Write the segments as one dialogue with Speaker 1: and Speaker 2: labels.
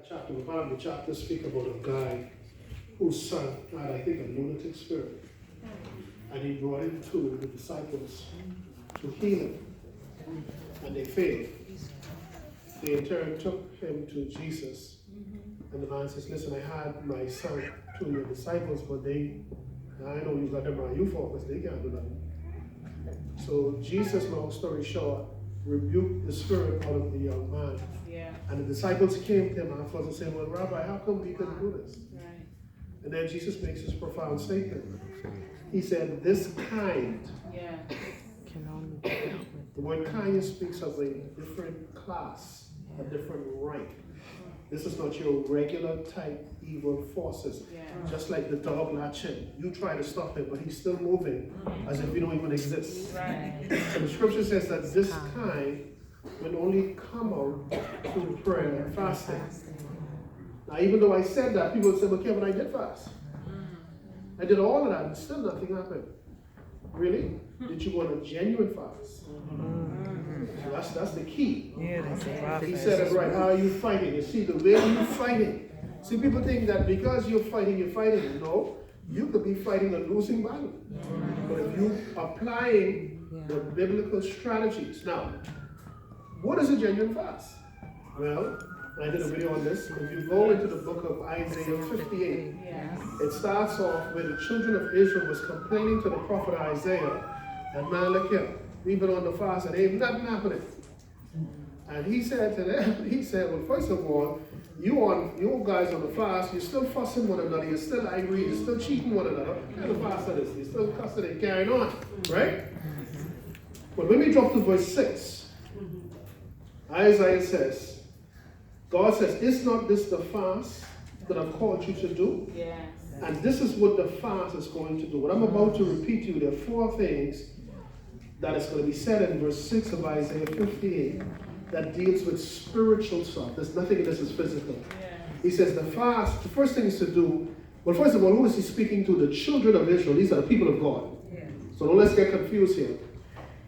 Speaker 1: Chapter, the Bible chapter speak about a guy whose son had, I think, a lunatic spirit. And he brought him to the disciples to heal him. And they failed. They in turn took him to Jesus. And the man says, listen, I had my son to your disciples, but I know you got them around you for because they can't do nothing. So Jesus, long story short, rebuked the spirit out of the young man.
Speaker 2: Yeah.
Speaker 1: And the disciples came to him afterwards and said, well, Rabbi, how come we couldn't do this?
Speaker 2: Right.
Speaker 1: And then Jesus makes this profound statement. He said, this kind,
Speaker 2: Yeah.
Speaker 1: the word kind speaks of a different class, a different rank. This is not your regular type evil forces.
Speaker 2: Yeah.
Speaker 1: Just like the dog latching. You try to stop him, but he's still moving as if you don't even exist.
Speaker 2: Right.
Speaker 1: So the scripture says that this kind will only come out through prayer and fasting. Now, even though I said that, people say, but Kevin, I did fast. I did all of that and still nothing happened. Really? Did you go on a genuine fast? So that's the key.
Speaker 3: Yeah, that's a
Speaker 1: He said it right. How are you fighting? You see, the way you're fighting. See, people think that because you're fighting. No, you could be fighting a losing battle. But if you applying the biblical strategies. Now, what is a genuine fast? Well, I did a video on this. If you go into the book of Isaiah 58,
Speaker 2: Yeah.
Speaker 1: it starts off where the children of Israel was complaining to the prophet Isaiah, and man, look here, we've been on the fast and ain't nothing happening. And he said to them, he said, well, first of all, you guys on the fast, you're still fussing one another, you're still angry, you're still cheating one another. What kind of fast is this? You're still cussing and carrying on, right? But when we drop to verse 6, Isaiah says, God says, is not this the fast that I've called you to do?
Speaker 2: Yes.
Speaker 1: And this is what the fast is going to do. What I'm about to repeat to you, there are 4 things that is going to be said in verse 6 of Isaiah 58 that deals with spiritual stuff. There's nothing in this is physical.
Speaker 2: Yeah.
Speaker 1: He says the fast, the first thing is to do, well, first of all, who is he speaking to? The children of Israel. These are the people of God.
Speaker 2: Yeah.
Speaker 1: So don't let's get confused here.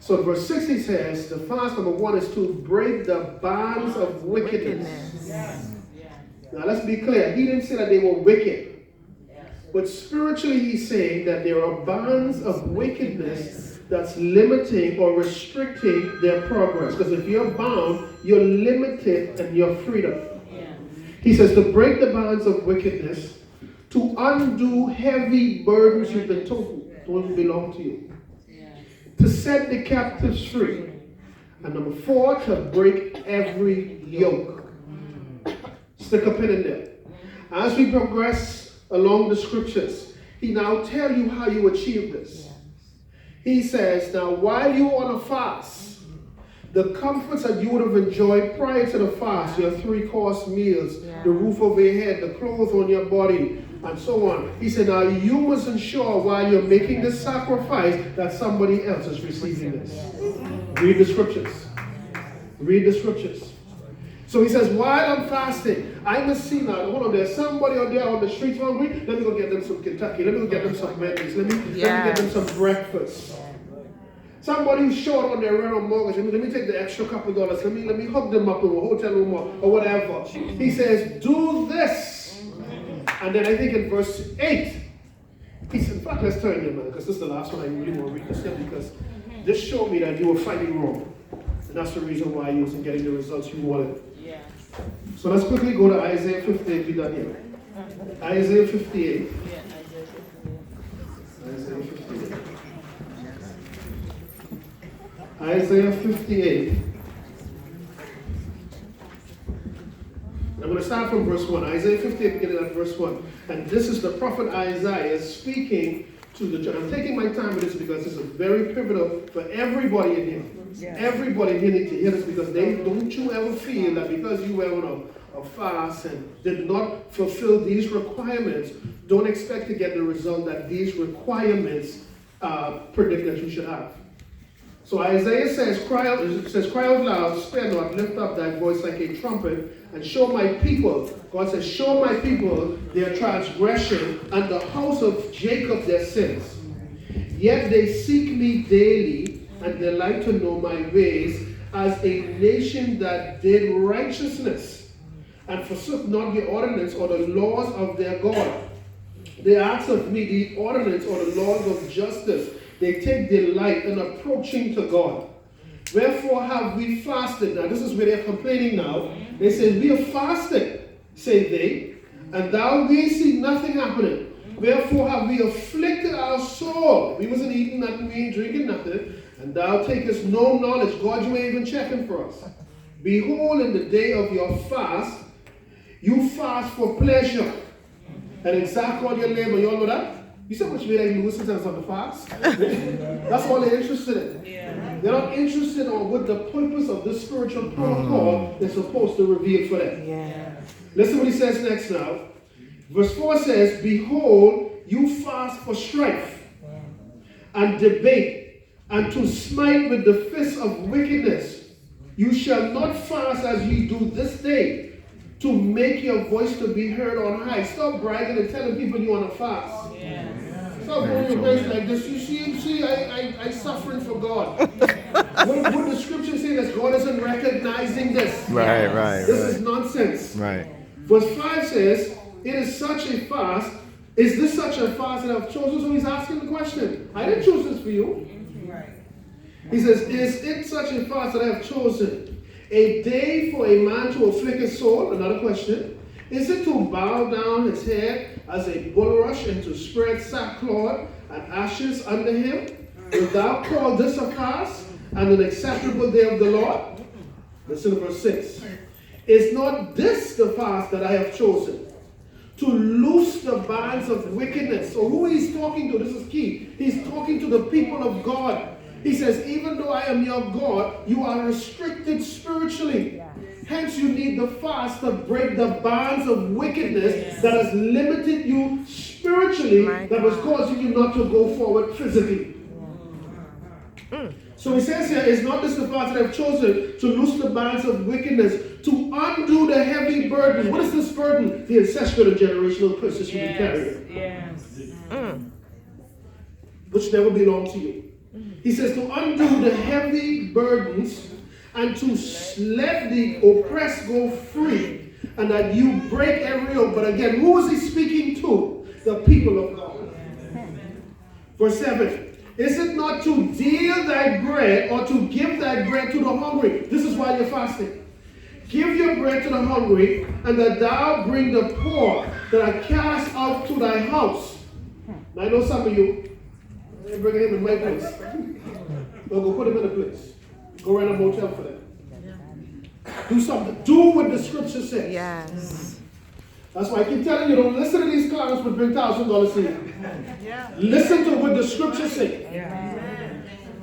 Speaker 1: So in verse 6 he says, the fast number 1 is to break the bonds of wickedness.
Speaker 2: Yes. Yeah.
Speaker 1: Now let's be clear. He didn't say that they were wicked.
Speaker 2: Yes.
Speaker 1: But spiritually he's saying that there are bonds of wickedness that's limiting or restricting their progress. Because if you're bound, you're limited in your freedom.
Speaker 2: Yeah.
Speaker 1: He says to break the bonds of wickedness, to undo heavy burdens you've been told don't belong to you. To set the captives free. And number 4, to break every yoke. Stick a pin in there. As we progress along the scriptures, he now tell you how you achieve this. He says, now while you're on a fast, the comforts that you would have enjoyed prior to the fast, your 3-course meals, the roof over your head, the clothes on your body, and so on. He said, now you must ensure while you're making this sacrifice that somebody else is receiving this. Read the scriptures. Read the scriptures. So he says, while I'm fasting, I must see now, hold on, there's somebody out there on the streets hungry. Let me go get them some Kentucky. Let me go get them some Wendy's. Let me get them some breakfast. Somebody who's short on their rent or mortgage, let me take the extra couple of dollars. Let me hook them up in a hotel room or whatever. He says, do this. And then I think in verse 8, he said, in fact, let's turn here, man, because this is the last one I really want to read this here, because this showed me that you were fighting wrong. And that's the reason why you wasn't getting the results you wanted.
Speaker 2: Yeah.
Speaker 1: So let's quickly go to Isaiah 58. Be done here. Isaiah 58.
Speaker 2: Yeah.
Speaker 1: Isaiah 58. Isaiah 58. I'm going to start from verse 1. Isaiah 58, beginning at verse 1. And this is the prophet Isaiah speaking to the church. I'm taking my time with this because this is very pivotal for everybody in here.
Speaker 3: Yes.
Speaker 1: Everybody here needs to hear this because don't you ever feel that because you were on a fast and did not fulfill these requirements, don't expect to get the result that these requirements predict that you should have. So Isaiah says, cry out loud, spare not, lift up thy voice like a trumpet, and show my people, God says, show my people their transgression, and the house of Jacob their sins. Yet they seek me daily, and they like to know my ways, as a nation that did righteousness and forsook not the ordinance or the laws of their God. They ask of me the ordinance or the laws of justice. They take delight in approaching to God. Wherefore have we fasted? Now this is where they're complaining now. They say, we have fasted, say they, and thou we see nothing happening. Wherefore have we afflicted our soul. We wasn't eating nothing, we ain't drinking nothing. And thou takest no knowledge. God, you ain't even checking for us. Behold, in the day of your fast, you fast for pleasure. And exact on your labor. You all know that? You see how much weight I lose since I was on the fast? That's all they're interested in. Yeah. They're not interested in what the purpose of this spiritual protocol is supposed to reveal for them. Yeah. Listen what he says next now. Verse 4 says, behold, you fast for strife and debate and to smite with the fist of wickedness. You shall not fast as ye do this day, to make your voice to be heard on high. Stop bragging and telling people you want to fast. Stop going your ways like this. You see, I suffering for God. What the scripture say that God isn't recognizing this.
Speaker 2: Right.
Speaker 1: This is nonsense.
Speaker 2: Right.
Speaker 1: Verse 5 says, it is such a fast. Is this such a fast that I've chosen? So he's asking the question. I didn't choose this for you. He says, is it such a fast that I have chosen? A day for a man to afflict his soul? Another question. Is it to bow down his head as a bulrush and to spread sackcloth and ashes under him? Wilt thou call this a fast and an acceptable day of the Lord? Listen to verse 6. Is not this the fast that I have chosen? To loose the bands of wickedness. So who he's talking to, this is key. He's talking to the people of God. He says, even though I am your God, you are restricted spiritually. Hence, you need the fast to break the bonds of wickedness that has limited you spiritually, that was causing you not to go forward physically. So he says here, is not this the fast that I've chosen to loose the bands of wickedness, to undo the heavy burden? What is this burden? The ancestral and generational curses you've been carrying, which never belonged to you. He says to undo the heavy burdens and to let the oppressed go free, and that you break every yoke. But again, who is he speaking to? The people of God. Verse 7. Is it not to deal thy bread or to give thy bread to the hungry? This is why you're fasting. Give your bread to the hungry, and that thou bring the poor that are cast out to thy house. Now I know some of you, bring him in my place. Well, go put him in a place. Go rent a motel for them. Do something. Do what the scripture says.
Speaker 3: Yes.
Speaker 1: That's why I keep telling you, don't listen to these clowns with bring $1,000 to you. Listen to what the scripture says.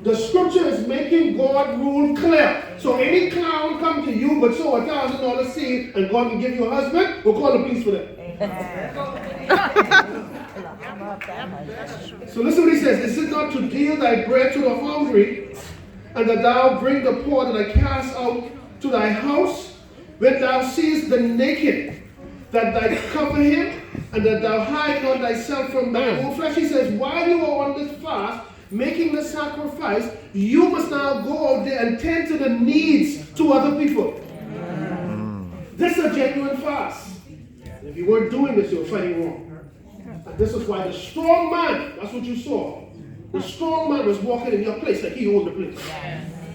Speaker 1: The scripture is making God rule clear. So any clown come to you but sow $1,000 seed and God can give you a husband, we'll call the police for that. So listen what he says. Is it not to deal thy bread to the hungry, and that thou bring the poor that are cast out to thy house? When thou seest the naked, that thou cover him, and that thou hide not thyself from thy own flesh. He says, while you are on this fast, making the sacrifice, you must now go out there and tend to the needs to other people. This is a genuine fast. If you weren't doing this, you're fighting wrong. And this is why the strong man, that's what you saw. The strong man was walking in your place like he owned the place.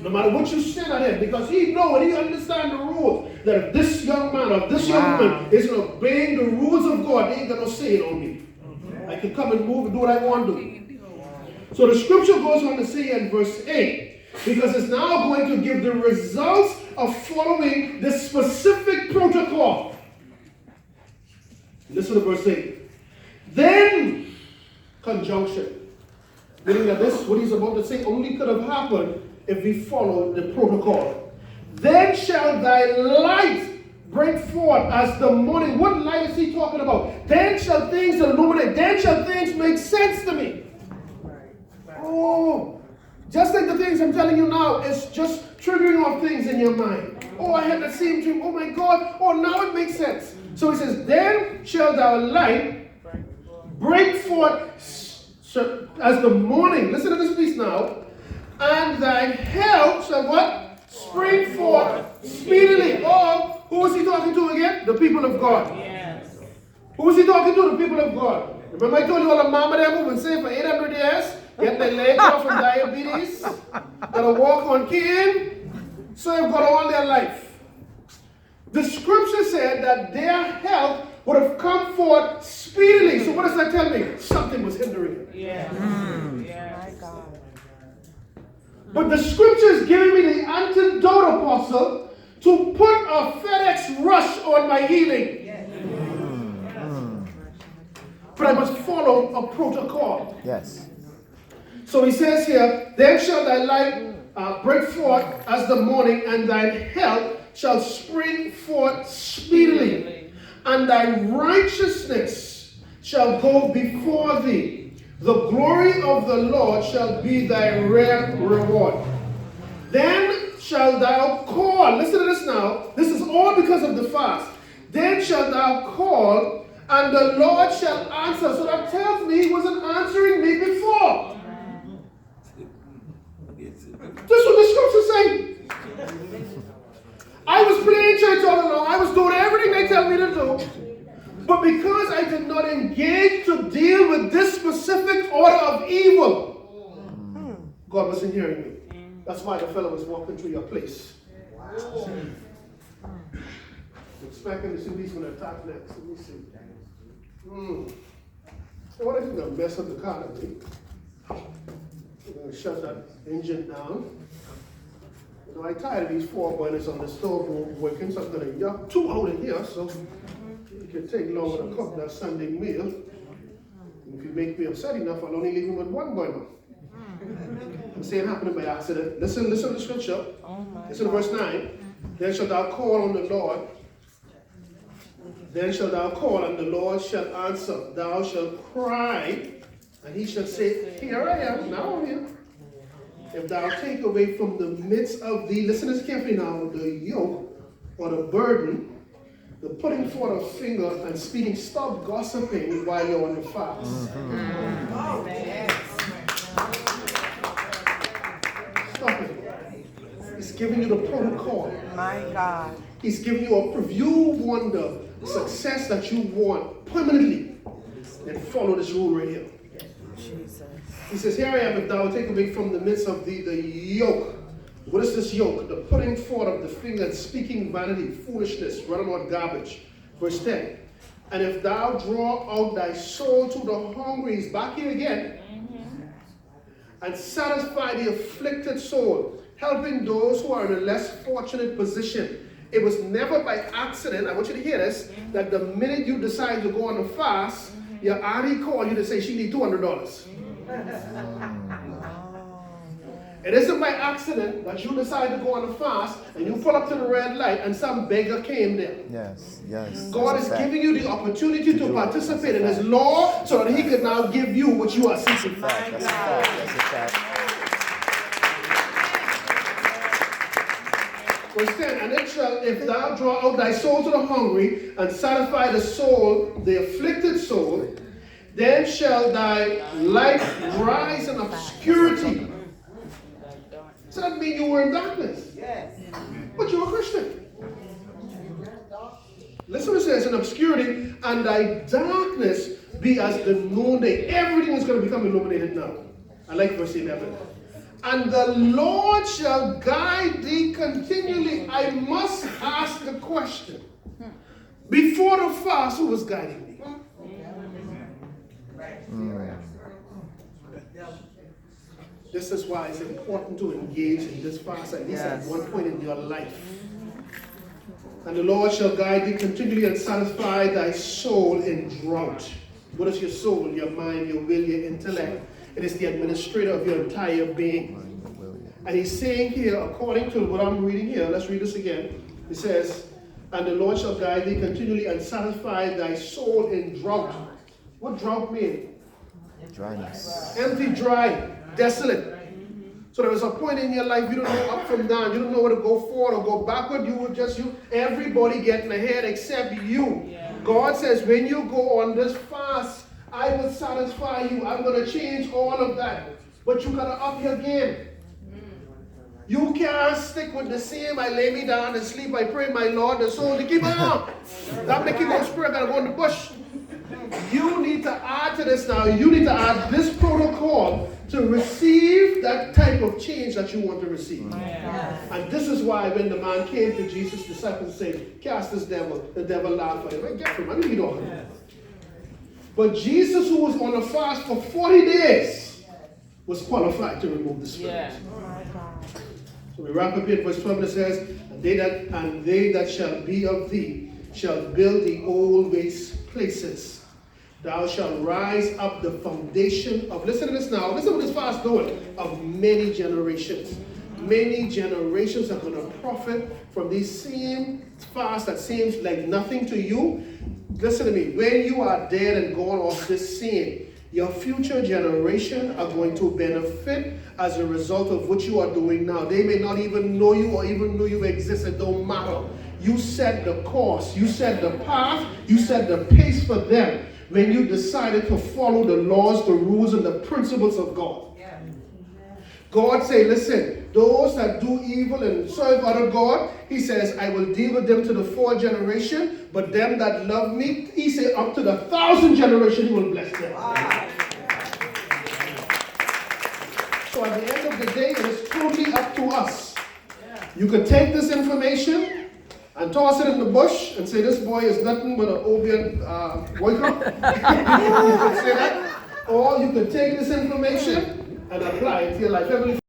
Speaker 1: No matter what you said at him, because he know and he understand the rules. That if this young man or this young woman isn't obeying the rules of God, they ain't got no say on me. I can come and move and do what I want to do. So the scripture goes on to say in verse 8, because it's now going to give the results of following this specific protocol. Listen to verse 8. Then, conjunction. Meaning that this, what he's about to say, only could have happened if we followed the protocol. Then shall thy light break forth as the morning. What light is he talking about? Then shall things illuminate. Then shall things make sense to me. Oh, just like the things I'm telling you now, it's just triggering off things in your mind. Oh, I had the same dream. Oh my God. Oh, now it makes sense. So he says, then shall thy light break forth as the morning. Listen to this piece now. And thy help shall what? Spring forth speedily. Oh, Who was he talking to again? The people of God.
Speaker 2: Yes.
Speaker 1: Who was he talking to? The people of God. Remember I told you all the mama them who been saved for 800 years, getting their leg off from diabetes, gonna walk on cane, serve God all their life. The scripture said that their health would have come forth speedily. So what does that tell me? Something was hindering it.
Speaker 2: Yes. Yes.
Speaker 3: My God.
Speaker 1: But the scripture is giving me the antidote, apostle, to put a FedEx rush on my healing. But I must follow a protocol.
Speaker 4: Yes.
Speaker 1: So he says here, then shall thy light break forth as the morning, and thine health shall spring forth speedily, and thy righteousness shall go before thee. The glory of the Lord shall be thy rare reward. Then shalt thou call. Listen to this now. This is all because of the fast. Then shalt thou call, and the Lord shall answer. So that tells me he wasn't answering me before. This is what the scripture saying. I was playing church all along. I was doing everything they tell me to do. But because I did not engage to deal with this specific order of evil, God wasn't hearing me. That's why the fellow was walking through your place. Expecting to see these when they're top next. Let me see. So what if you're going to mess up the car with me? We're going to shut that engine down. You know, I tired of these 4 burners on the stove working, so I'm going to yuck 2 out in here, so it can take longer to cook that Sunday meal. If you make me upset enough, I'll only leave him with 1 burner. I'm saying happening by accident. Listen to the scripture. Listen to verse 9. Then shalt thou call on the Lord. Then shalt thou call, and the Lord shall answer. Thou shalt cry, and he shall say, here I am, now I'm here. If thou take away from the midst of thee, listen to this carefully now, the yoke or the burden, the putting forth a finger and speaking, stop gossiping while you're on the fast. Stop it. He's giving you the protocol.
Speaker 3: My God.
Speaker 1: He's giving you a preview. You want the success that you want permanently. Then follow this rule right here.
Speaker 3: Jesus.
Speaker 1: He says, here I am, if thou take away from the midst of thee the yoke. What is this yoke? The putting forth of the finger, speaking vanity, foolishness, running out garbage. Verse 10. And if thou draw out thy soul to the hungry, he's back here again, and satisfy the afflicted soul, helping those who are in a less fortunate position. It was never by accident, I want you to hear this, that the minute you decide to go on a fast, your auntie called you to say she needs $200. It isn't by accident that you decide to go on a fast and you pull up to the red light and some beggar came there.
Speaker 4: Yes, yes.
Speaker 1: God is giving you the opportunity to participate in His law so that He can now give you what you are seeking.
Speaker 4: That's a fact. That's a fact.
Speaker 1: Verse 10, and it shall, if thou draw out thy soul to the hungry, and satisfy the soul, the afflicted soul, then shall thy light rise in obscurity. So that means you were in darkness. Yes. But you're a Christian. Listen what it says, in obscurity, and thy darkness be as the noonday. Everything is going to become illuminated now. I like verse 11. And the Lord shall guide thee continually. I must ask the question. Before the fast, who was guiding thee? This is why it's important to engage in this fast at least at one point in your life. And the Lord shall guide thee continually and satisfy thy soul in drought. What is your soul? Your mind, your will, your intellect. It is the administrator of your entire being. And he's saying here, according to what I'm reading here, let's read this again. It says, and the Lord shall guide thee continually and satisfy thy soul in drought. What drought mean?
Speaker 4: Dryness.
Speaker 1: Empty, dry, desolate. So there was a point in your life you don't know up from down. You don't know where to go forward or go backward. You were just you. Everybody getting ahead except you. Yeah. God says, when you go on this fast, I will satisfy you. I'm going to change all of that. But you got to up your game. You can't stick with the same, I lay me down and sleep, I pray my Lord, the soul to keep on. That make you go spirit, gotta go in the bush. You need to add to this now. You need to add this protocol to receive that type of change that you want to receive. And this is why when the man came to Jesus' disciples and said, cast this devil, the devil laughed at him. Hey, get from him, lead on. But Jesus, who was on a fast for 40 days, was qualified to remove the spirit. So we wrap up here in verse 12, and it says, and they that shall be of thee shall build the old waste places. Thou shalt rise up the foundation of, listen to this now, listen to what this fast doing, of many generations. Many generations are going to profit from this same fast that seems like nothing to you. Listen to me, when you are dead and gone off this scene, your future generation are going to benefit as a result of what you are doing now. They may not even know you or even know you exist. It don't matter. You set the course, you set the path, you set the pace for them when you decided to follow the laws, the rules, and the principles of God. God say, listen, those that do evil and serve other God, he says, I will deal with them to the 4th generation, but them that love me, he say, up to the 1,000th generation, he will bless them. So at the end of the day, it is totally up to us. You could take this information and toss it in the bush and say, this boy is nothing but an Obian boycott. You could say that. Or you could take this information and apply it to your life.